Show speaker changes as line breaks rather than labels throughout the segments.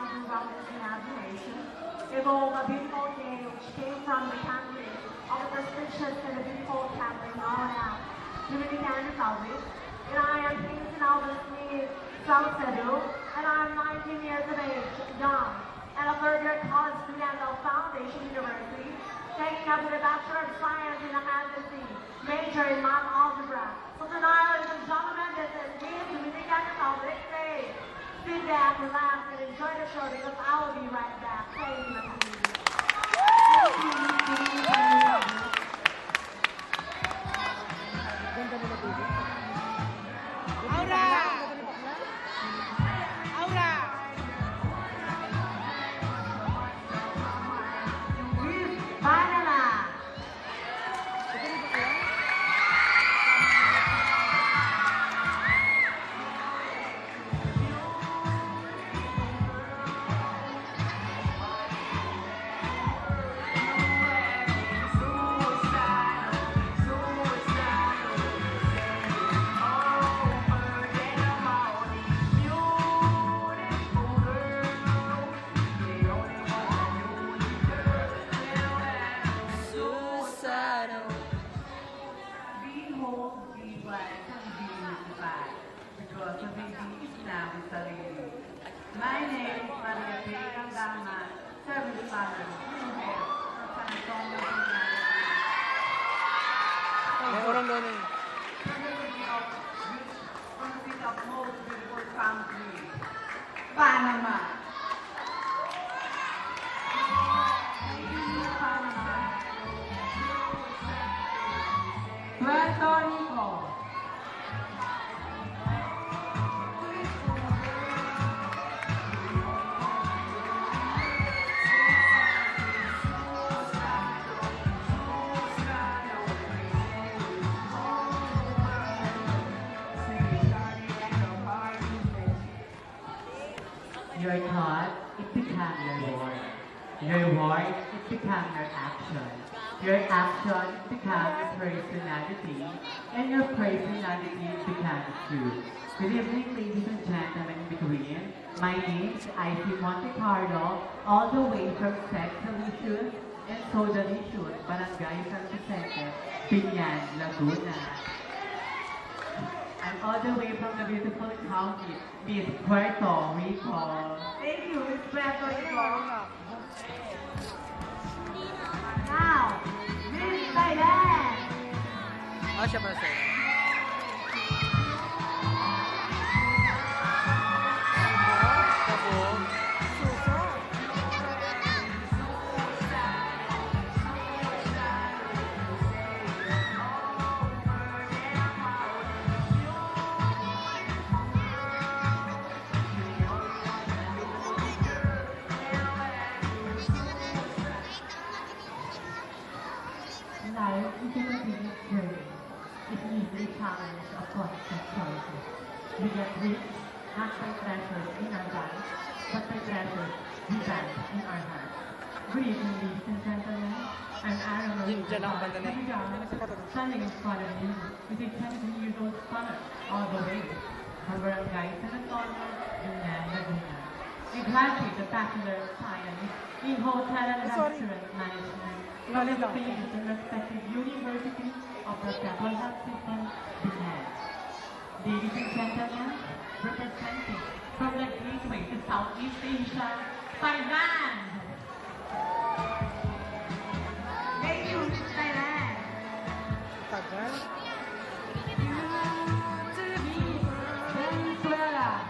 Andrew Robinson Aviation, evolved a beautiful day which came from the country of the prestigious and the beautiful country known as Dominican Republic. And I am Kingston Albert Smith Salcedo, and I am 19 years of age, young, and a third-year college student of Foundation University, taking up with a Bachelor of Science in Accountancy, major in math algebra. So tonight, ladies and gentlemen, this is Miss Dominican Republic Day. Sit back, relax, and enjoy the show because I will be right back. Thank you.
Aura! Aura!
Banana! Behold, be black, be unified, because the baby is now with the lady. My name is Maria Pega Dama, service father, from San Antonio,
May orang doon eh.
from the city of most beautiful country, Panama. Puerto Rico. Your thought, it becomes your word. Your word, it becomes your action. Your action becomes your personality, and your personality becomes you. Good evening, ladies and gentlemen in between. My name is Ivy Monte Carlo, all the way from Sexalicious and Sodalicious, Barangay San Vicente, Binyan, Laguna. I'm all the way from the beautiful county, Miss Puerto Rico. Thank you, Miss Puerto Rico. Now, Miss Thailand.
Oh, siya pala sa'yo. Sabog.
Life is a continuous journey. It needs a challenge of constant choices. We get rich not by treasures in our lives, but by treasures we bank in our hearts. Good evening, ladies and gentlemen. I'm Aaron Marie,
Diyan ang banda na
standing in front of you with a 20-year-old scholar all the way from Barangay San Antonio in Laguna. A graduate of Bachelor of Science in Hotel and Restaurant Management from the famous and respected University of the Federal Health System, Binyan. Ladies and gentlemen, representing from the gateway to Southeast Asia, Thailand. Thank you, Thailand.
Tagal.
Venezuela.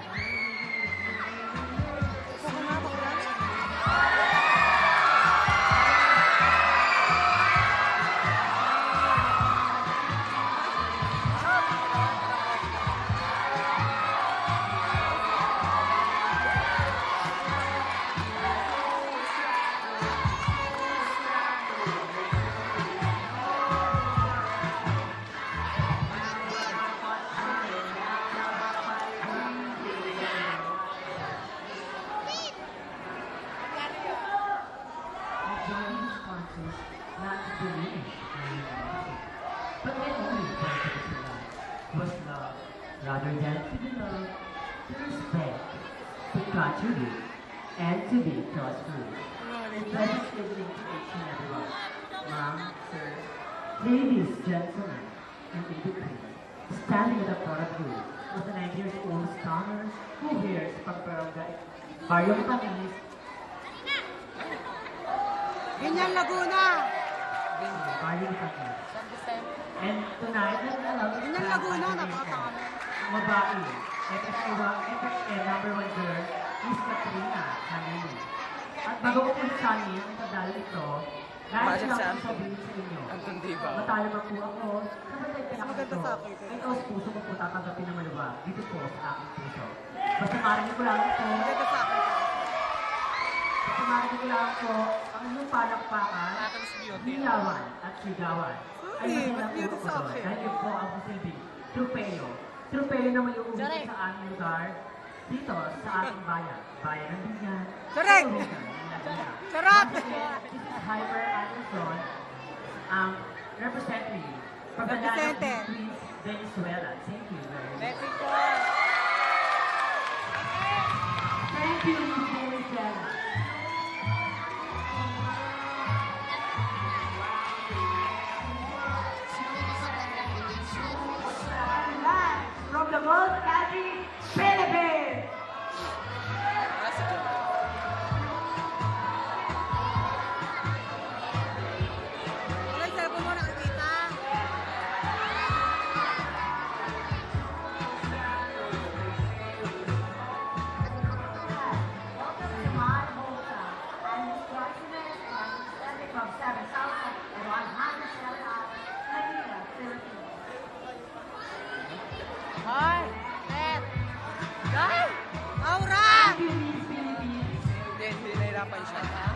Not to diminish my humanity, but my only purpose in life was love, rather than to be loved, to respect, to contribute,
and to be close friends. A pleasant evening to each and everyone. Ma'am, sir, ladies, gentlemen, and in between, standing at the front of you was a 9-year-old scholar who hails from Barrio Tanis,
Ganyan, Laguna.
Barrio Tanis. And tonight,
Ganyan, Laguna. Napakatama.
ang babae, FFA number 1 girl, Miss Katrina Hanili. At bago ko po sa niya ang padala ito, dahil
Magic
lang
Sam.
po sabihin sa inyo,
Anton Diba.
matalo man po ako, kapatid ka
Maganda
ito,
sa akin.
ay os puso ko po tatanggapin na maluwag dito po sa aking puso. Basta marinig ko lang ito,
Maganda sa akin.
basta marinig ko lang ito, ang inyong palakpakan,
Atom's beauty.
hiyawan at sigawan. Ay
Sorry,
masaya
ba't
po
beauty
ako
sa
doon,
akin?
dahil yun po ang silbing trupeo. Trupeo na may uuwi sa aming lugar, dito sa ating bayan. Bayan ng Binyan.
Correct!
Kalugan ng Laguna.
Sarap!
Once again, this is Hyper Anderson, representing from the land of
Represente.
Greece, Venezuela. Thank you very much.
Mexico.
Thank you, Venezuela.
Live from the most country, Philippines.
Ay, cellphone mo nakikita.
Welcome to my hometown. I'm Miss Joyce and I'm descended from 7,107 Islands, Manila, Philippines.
Hi! Net! Guy! Aura!
Thank you, Miss Philippines.
Hindi nahirapan siya.